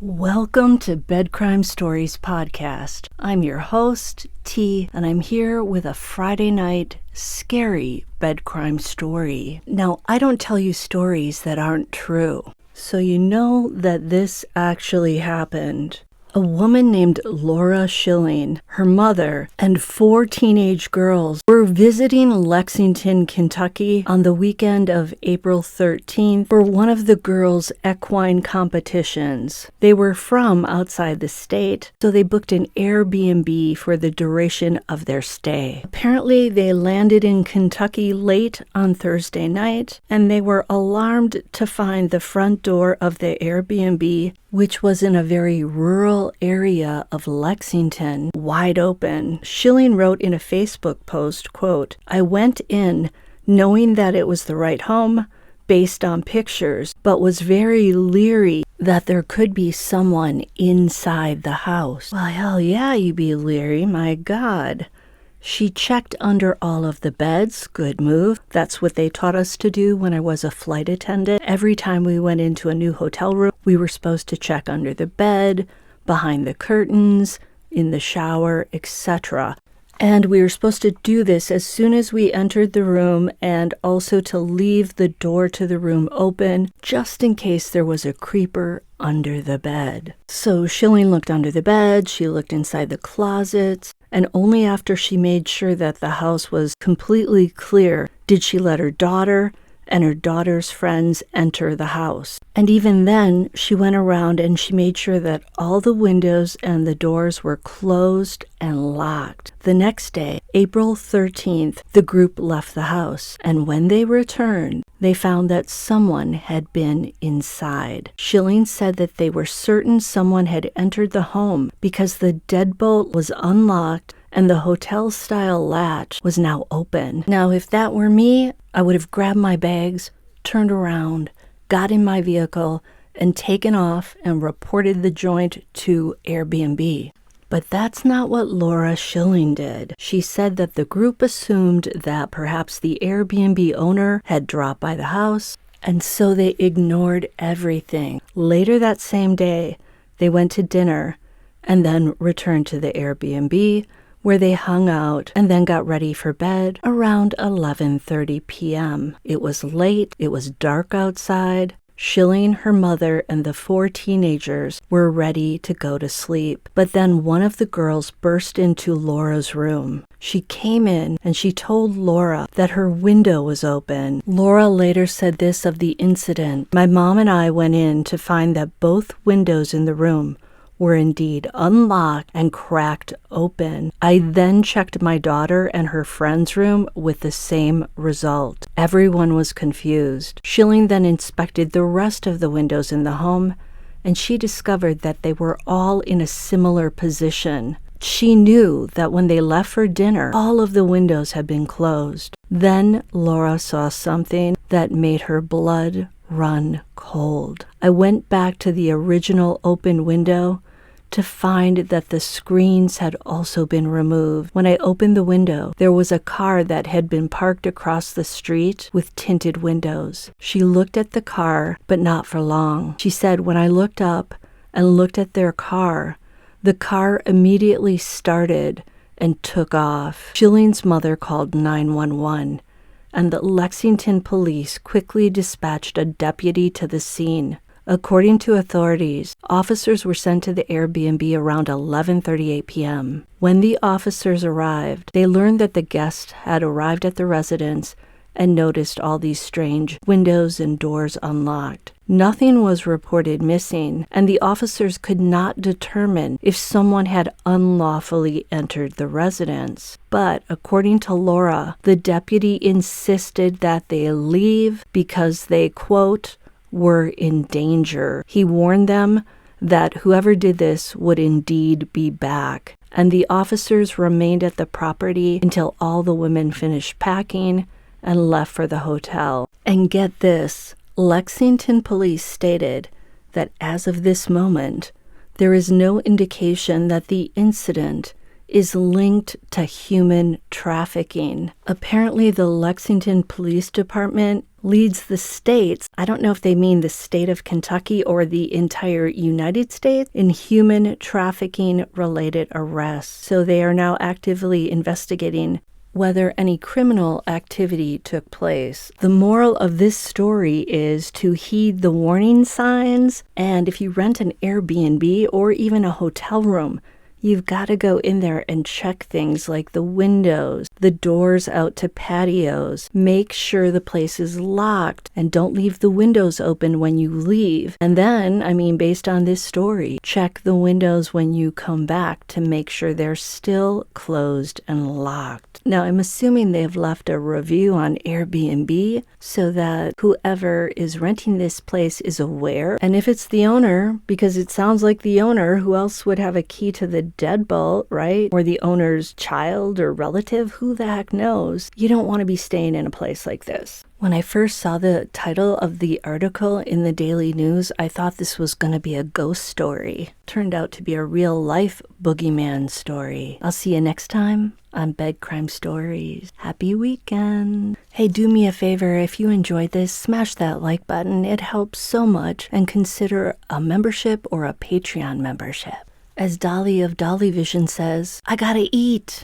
Welcome to Bed Crime Stories Podcast. I'm your host, T, and I'm here with a Friday night scary bed crime story. Now, I don't tell you stories that aren't true, so you know that this actually happened. A woman named Laura Schilling, her mother, and 4 teenage girls were visiting Lexington, Kentucky on the weekend of April 13th for one of the girls' equine competitions. They were from outside the state, so they booked an AirBnB for the duration of their stay. Apparently, they landed in Kentucky late on Thursday night, and they were alarmed to find the front door of the Airbnb, which was in a very rural area of Lexington, wide open. Schilling wrote in a Facebook post, quote, "I went in knowing that it was the right home based on pictures, but was very leery that there could be someone inside the house." Well, hell yeah, you'd be leery, my God. She checked under all of the beds. Good move. That's what they taught us to do when I was a flight attendant. Every time we went into a new hotel room, we were supposed to check under the bed, behind the curtains, in the shower, etc. And we were supposed to do this as soon as we entered the room, and also to leave the door to the room open just in case there was a creeper under the bed. So Schilling looked under the bed, she looked inside the closets, and only after she made sure that the house was completely clear did she let her daughter and her daughter's friends enter the house. And even then, she went around and she made sure that all the windows and the doors were closed and locked. The next day, April 13th, the group left the house, and when they returned, they found that someone had been inside. Schilling said that they were certain someone had entered the home because the deadbolt was unlocked and the hotel-style latch was now open. Now, if that were me, I would have grabbed my bags, turned around, got in my vehicle, and taken off and reported the joint to Airbnb. But that's not what Laura Schilling did. She said that the group assumed that perhaps the Airbnb owner had dropped by the house, and so they ignored everything. Later that same day, they went to dinner and then returned to the Airbnb, where they hung out and then got ready for bed around 11:30 p.m. It was late, it was dark outside. Schilling, her mother, and the 4 teenagers were ready to go to sleep. But then one of the girls burst into Laura's room. She came in and she told Laura that her window was open. Laura later said this of the incident: "My mom and I went in to find that both windows in the room were indeed unlocked and cracked open. I then checked my daughter and her friend's room with the same result. Everyone was confused." Schilling then inspected the rest of the windows in the home, and she discovered that they were all in a similar position. She knew that when they left for dinner, all of the windows had been closed. Then Laura saw something that made her blood run cold. "I went back to the original open window to find that the screens had also been removed. When I opened the window, there was a car that had been parked across the street with tinted windows." She looked at the car, but not for long. She said, "When I looked up and looked at their car, the car immediately started and took off." Schilling's mother called 911, and the Lexington police quickly dispatched a deputy to the scene. According to authorities, officers were sent to the Airbnb around 11:38 p.m. When the officers arrived, they learned that the guest had arrived at the residence and noticed all these strange windows and doors unlocked. Nothing was reported missing, and the officers could not determine if someone had unlawfully entered the residence. But according to Laura, the deputy insisted that they leave because they, quote, were in danger. He warned them that whoever did this would indeed be back, and the officers remained at the property until all the women finished packing and left for the hotel. And get this, Lexington police stated that as of this moment, there is no indication that the incident is linked to human trafficking. Apparently, the Lexington Police Department leads the states, I don't know if they mean the state of Kentucky or the entire United States, in human trafficking-related arrests. So they are now actively investigating whether any criminal activity took place. The moral of this story is to heed the warning signs, and if you rent an Airbnb or even a hotel room, you've got to go in there and check things like the windows, the doors out to patios. Make sure the place is locked and don't leave the windows open when you leave. And then, based on this story, check the windows when you come back to make sure they're still closed and locked. Now, I'm assuming they've left a review on Airbnb so that whoever is renting this place is aware. And if it's the owner, because it sounds like the owner, who else would have a key to the deadbolt, right? Or the owner's child or relative, who the heck knows? You don't want to be staying in a place like this. When I first saw the title of the article in the Daily News, I thought this was going to be a ghost story. Turned out to be a real-life boogeyman story. I'll see you next time on Bed Crime Stories. Happy weekend. Hey, do me a favor, if you enjoyed this, smash that like button. It helps so much. And consider a membership or a Patreon membership. As Dolly of Dolly Vision says, I gotta eat.